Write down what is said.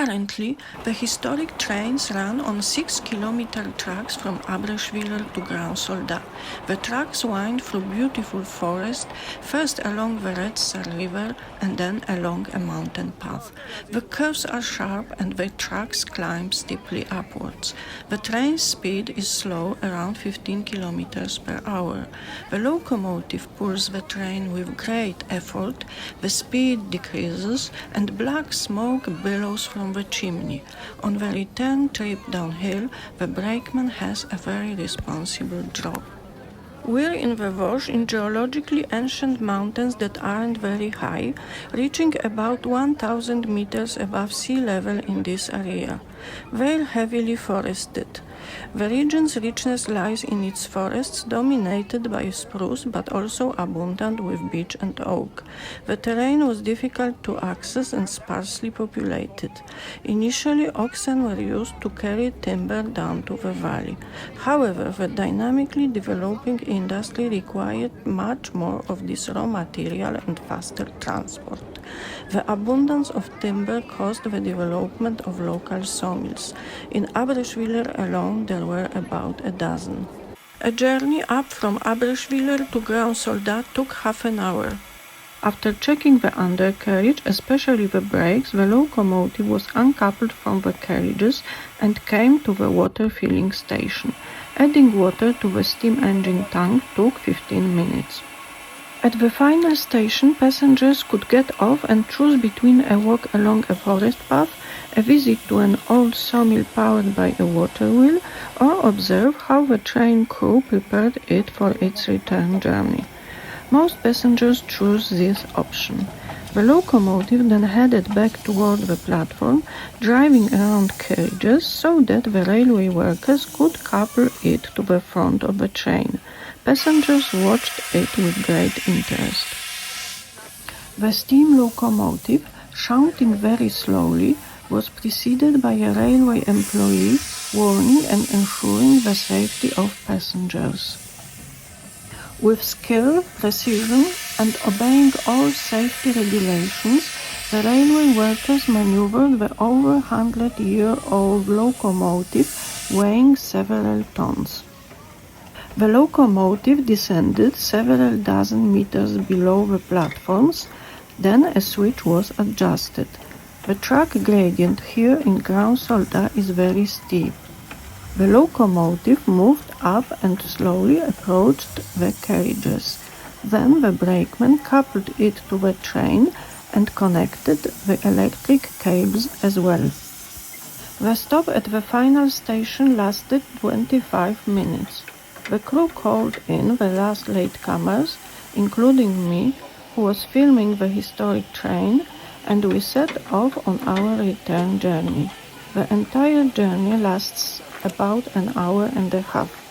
Currently, the historic trains run on 6-kilometer tracks from Abreschviller to Grand Soldat. The tracks wind through beautiful forest, first along the Red Sar River and then along a mountain path. The curves are sharp and the tracks climb steeply upwards. The train's speed is slow, around 15 kilometers per hour. The locomotive pulls the train with great effort, the speed decreases, and black smoke billows from the chimney. On the return trip downhill, the brakeman has a very responsible job. We're in the Vosges, in geologically ancient mountains that aren't very high, reaching about 1,000 meters above sea level in this area. They're heavily forested. The region's richness lies in its forests, dominated by spruce but also abundant with beech and oak. The terrain was difficult to access and sparsely populated. Initially, oxen were used to carry timber down to the valley. However, the dynamically developing industry required much more of this raw material and faster transport. The abundance of timber caused the development of local sawmills. In Abreschviller alone, there were about a dozen. A journey up from Abreschviller to Grand Soldat took half an hour. After checking the undercarriage, especially the brakes, the locomotive was uncoupled from the carriages and came to the water filling station. Adding water to the steam engine tank took 15 minutes. At the final station, passengers could get off and choose between a walk along a forest path, a visit to an old sawmill powered by a water wheel, or observe how the train crew prepared it for its return journey. Most passengers chose this option. The locomotive then headed back toward the platform, driving around carriages so that the railway workers could couple it to the front of the train. Passengers watched it with great interest. The steam locomotive, shunting very slowly, was preceded by a railway employee warning and ensuring the safety of passengers. With skill, precision, and obeying all safety regulations, the railway workers maneuvered the over 100-year-old locomotive weighing several tons. The locomotive descended several dozen meters below the platforms, then a switch was adjusted. The track gradient here in Grand Soldat is very steep. The locomotive moved up and slowly approached the carriages. Then the brakeman coupled it to the train and connected the electric cables as well. The stop at the final station lasted 25 minutes. The crew called in the last latecomers, including me, who was filming the historic train, and we set off on our return journey. The entire journey lasts about an hour and a half.